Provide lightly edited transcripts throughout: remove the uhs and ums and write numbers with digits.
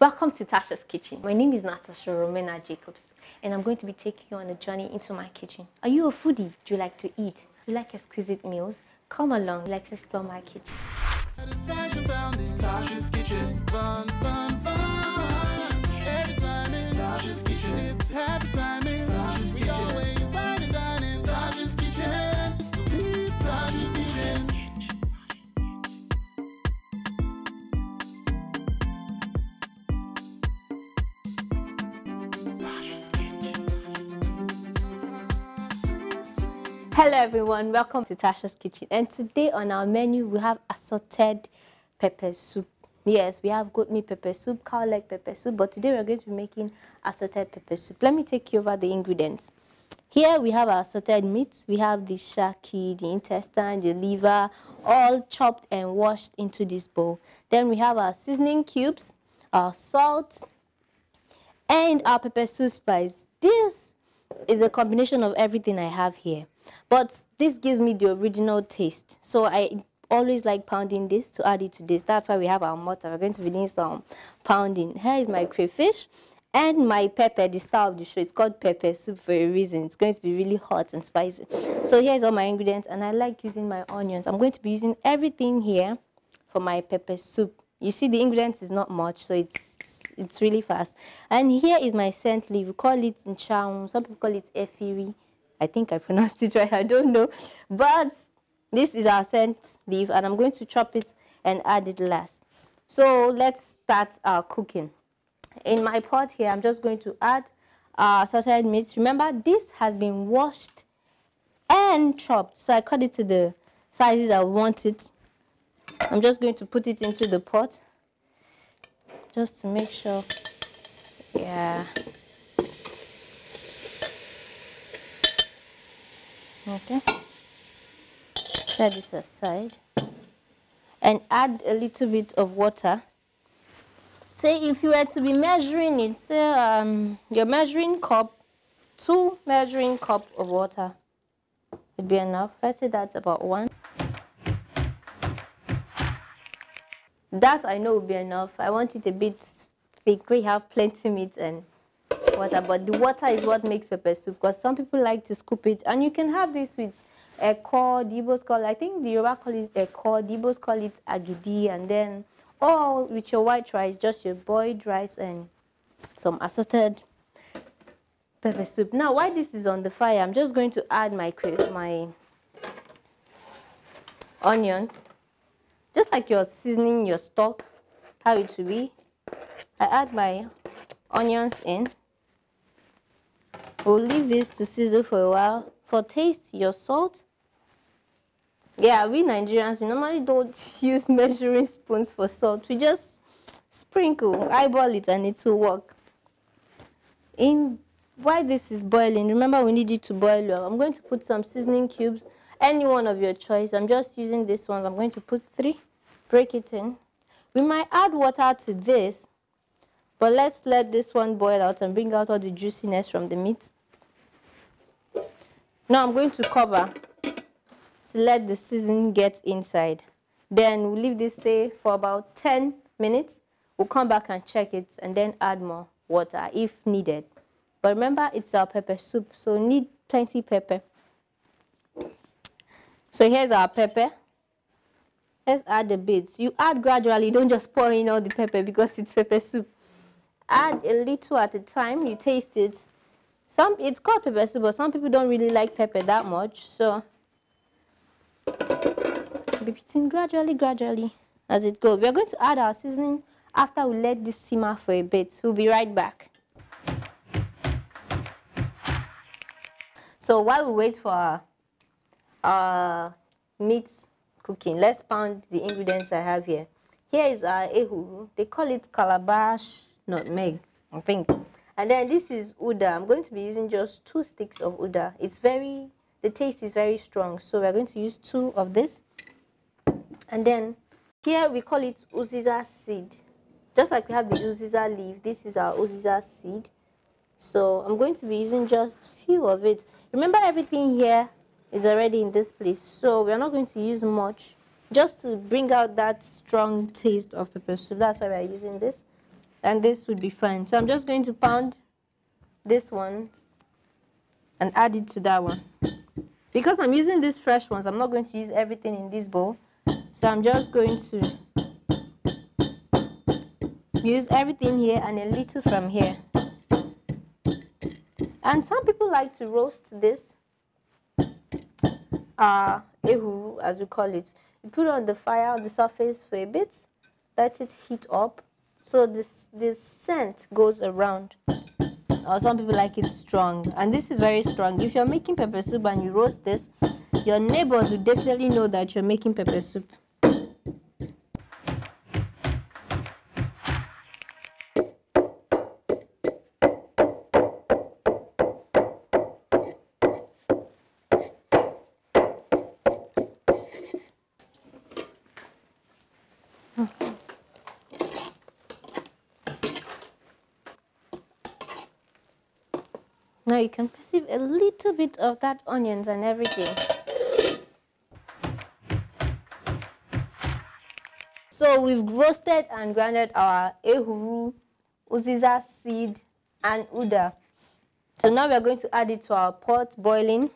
Welcome to Tasha'S Kitchen. My name is Natasha Romena Jacobs, and I'm going to be taking you on a journey into my kitchen. Are you a foodie? Do you like to eat? Do you like exquisite meals? Come along, let's explore my kitchen. Tasha'S Kitchen, fun, fun, fun. Every time in Tasha'S Kitchen, it's happy timing. Tasha'S Kitchen, we always fine and dining. Tasha'S Kitchen, sweet Tasha'S Kitchen. Hello everyone, welcome to Tasha'S Kitchen, and today on our menu we have assorted pepper soup. Yes, we have goat meat pepper soup, cow leg pepper soup, but today we're going to be making assorted pepper soup. Let me take you over the ingredients. Here we have our assorted meats. We have the shaki, the intestine, the liver, all chopped and washed into this bowl. Then we have our seasoning cubes, our salt, and our pepper soup spice. This is a combination of everything I have here, but this gives me the original taste. So I always like pounding this to add it to this. That's why we have our mortar. We're going to be doing some pounding. Here is my crayfish and my pepper, the star of the show. It's called pepper soup for a reason. It's going to be really hot and spicy. So here's all my ingredients, and I like using my onions. I'm going to be using everything here for my pepper soup. You see, the ingredients is not much, so it's really fast. And here is my scent leaf. We call it ncham. Some people call it efiri. I think I pronounced it right. I don't know. But this is our scent leaf, and I'm going to chop it and add it last. So let's start our cooking. In my pot here, I'm just going to add our sauteed meat. Remember, this has been washed and chopped. So I cut it to the sizes I want it. I'm just going to put it into the pot just to make sure. Yeah. Okay. Set this aside and add a little bit of water. Say if you were to be measuring it, say your measuring cup, 2 measuring cup of water would be enough. I say that's about 1. That I know will be enough. I want it a bit thick. We have plenty meat and water, but the water is what makes pepper soup, because some people like to scoop it, and you can have this with eko, the Igbos call, I think the Yoruba call it eko, the Igbos call it agidi, and then or with your white rice, just your boiled rice and some assorted pepper soup. Now, while this is on the fire, I'm just going to add my onions. Just like you're seasoning your stock, how it will be. I add my onions in. We'll leave this to sizzle for a while. For taste, your salt. Yeah, we Nigerians, we normally don't use measuring spoons for salt. We just sprinkle, eyeball it, and it will work. While this is boiling, remember we need it to boil well. I'm going to put some seasoning cubes. Any one of your choice. I'm just using this one. I'm going to put 3. Break it in. We might add water to this, but let's let this one boil out and bring out all the juiciness from the meat. Now I'm going to cover to let the seasoning get inside. Then we'll leave this, say, for about 10 minutes. We'll come back and check it and then add more water if needed. But remember, it's our pepper soup, so we need plenty pepper. So here's our pepper. Let's add a bit. You add gradually. Don't just pour in all the pepper because it's pepper soup. Add a little at a time. You taste it. It's called pepper soup, but some people don't really like pepper that much. So be eating gradually as it goes. We're going to add our seasoning after we let this simmer for a bit. We'll be right back. So while we wait for our meat cooking, let's pound the ingredients I have here. Here is our ehuru. They call it calabash nutmeg, I think. And then this is uda. I'm going to be using just 2 sticks of uda. The taste is very strong, so we're going to use 2 of this. And then here we call it uziza seed. Just like we have the uziza leaf, this is our uziza seed. So I'm going to be using just few of it. Remember, everything here is already in this place, so we're not going to use much, just to bring out that strong taste of pepper soup. That's why we're using this. and this would be fine. So I'm just going to pound this one and add it to that one. Because I'm using these fresh ones, I'm not going to use everything in this bowl. So I'm just going to use everything here and a little from here. And some people like to roast this ehuru, as we call it. You put it on the fire on the surface for a bit, let it heat up, so this scent goes around. Or some people like it strong, and this is very strong. If you're making pepper soup and you roast this, your neighbors will definitely know that you're making pepper soup. Now you can perceive a little bit of that onions and everything. So we've roasted and grounded our ehuru, uziza seed, and uda. So now we are going to add it to our pot boiling.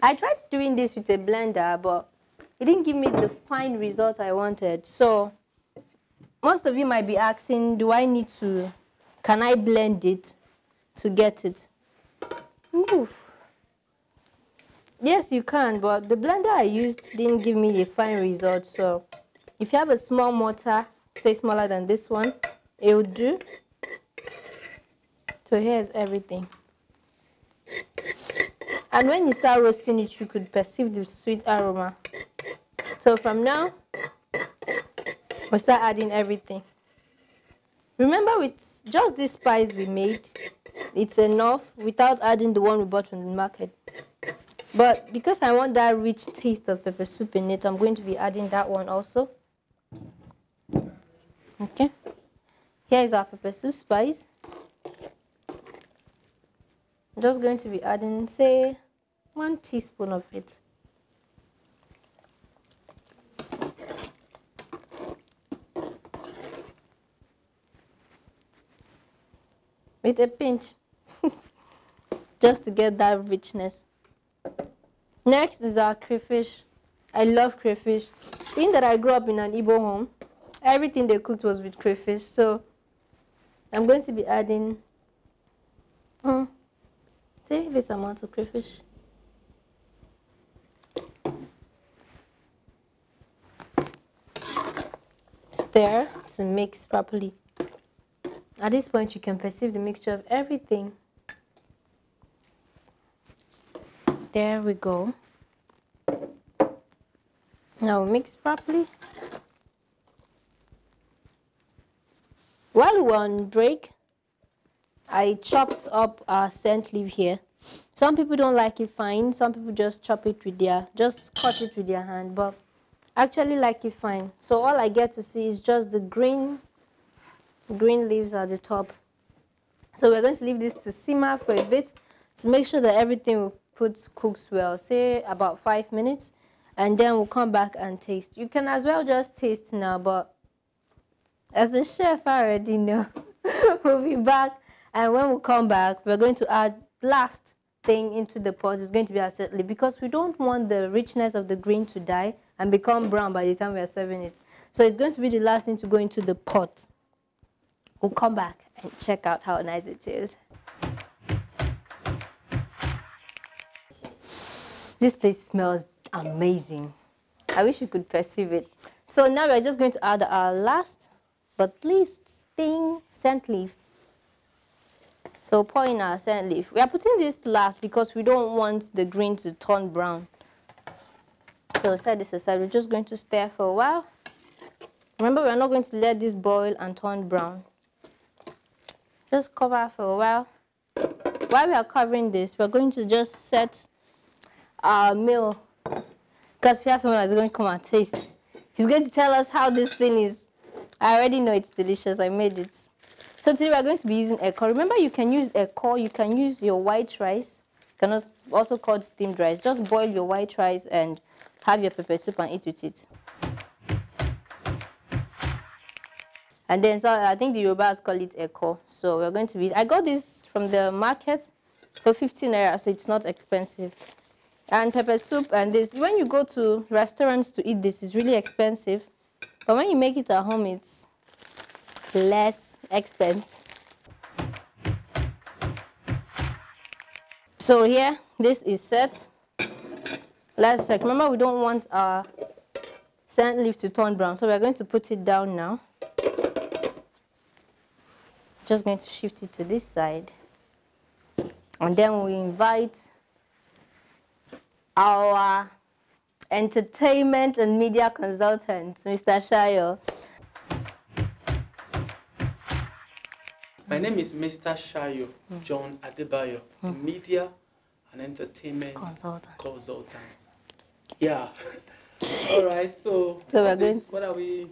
I tried doing this with a blender, but it didn't give me the fine result I wanted. So most of you might be asking, can I blend it to get it? Oof. Yes, you can, but the blender I used didn't give me the fine result. So if you have a small mortar, say smaller than this one, it will do. So here's everything. And when you start roasting it, you could perceive the sweet aroma. So from now, we'll start adding everything. Remember, with just this spice we made, it's enough without adding the one we bought from the market. But because I want that rich taste of pepper soup in it, I'm going to be adding that one also. Okay. Here is our pepper soup spice. I'm just going to be adding, say, 1 teaspoon of it. With a pinch, just to get that richness. Next is our crayfish. I love crayfish. Being that I grew up in an Igbo home, everything they cooked was with crayfish. So I'm going to be adding, say, this amount of crayfish. Stir to mix properly. At this point, you can perceive the mixture of everything. There we go. Now mix properly. While we were on break, I chopped up our scent leaf here. Some people don't like it fine. Some people just chop it with just cut it with their hand. But I actually like it fine. So all I get to see is just the green leaves at the top. So we're going to leave this to simmer for a bit to make sure that everything cooks well, say about 5 minutes, and then we'll come back and taste. You can as well just taste now, but as the chef I already know, we'll be back, and when we come back, we're going to add last thing into the pot. It's going to be our set leaf, because we don't want the richness of the green to die and become brown by the time we are serving it. So it's going to be the last thing to go into the pot. We'll come back and check out how nice it is. This place smells amazing. I wish you could perceive it. So now we're just going to add our last but least thing, scent leaf. So pour in our scent leaf. We are putting this last because we don't want the green to turn brown. So set this aside. We're just going to stir for a while. Remember, we're not going to let this boil and turn brown. Just cover for a while. While we are covering this, we're going to just set our meal, because we have someone that's going to come and taste. He's going to tell us how this thing is. I already know it's delicious. I made it. So today we're going to be using eko. Remember, you can use eko. You can use your white rice. You can also call it steamed rice. Just boil your white rice and have your pepper soup and eat with it. And then, so I think the Yorubas call it eko. So we're going to be, I got this from the market for 15 naira, so it's not expensive. And pepper soup and this, when you go to restaurants to eat this, it's really expensive. But when you make it at home, it's less expensive. So here, this is set. Let's check. Remember, we don't want our scent leaf to turn brown, so we're going to put it down now. Just going to shift it to this side. And then we invite our entertainment and media consultant, Mr. Shayo. My name is Mr. Shayo John Adebayo, media and entertainment consultant. Yeah. All right. So what are we?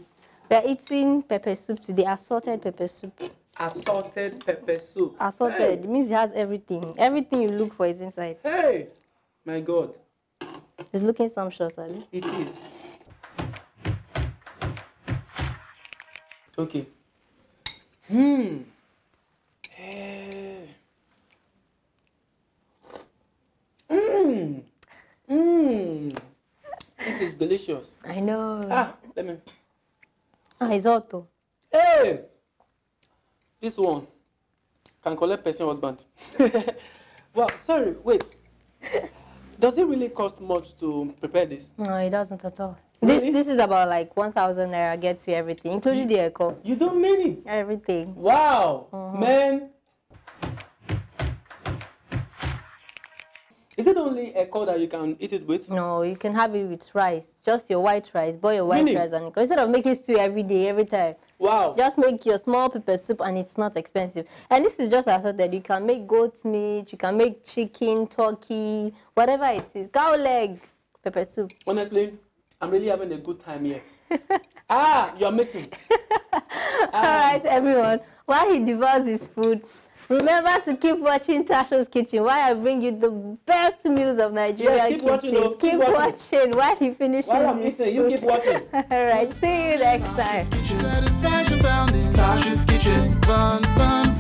We're eating pepper soup today, assorted pepper soup. Assorted pepper soup. Assorted. It means it has everything. Everything you look for is inside. Hey, my God. It's looking sumptuous, Abby. It is. Okay. This is delicious. I know. Let me. It's auto. Hey! This one can collect person husband. Well, sorry, wait. Does it really cost much to prepare this? No, it doesn't at all. Really? This is about like 1,000 naira, gets you everything, including the echo. You don't mean it? Everything. Wow, man. Is it only a call that you can eat it with? No, you can have it with rice. Just your white rice. Boil your white rice and instead of making stew every day, every time. Wow. Just make your small pepper soup and it's not expensive. And this is just assorted. You can make goat meat, you can make chicken, turkey, whatever it is. Cow leg, pepper soup. Honestly, I'm really having a good time here. You're missing. All right, everyone. While he devours his food, remember to keep watching Tasha'S Kitchen while I bring you the best meals of Nigerian kitchens. Keep watching while he finishes his food. You keep watching. All right, see you next time. Satisfaction found in Tasha'S Kitchen. Fun, fun,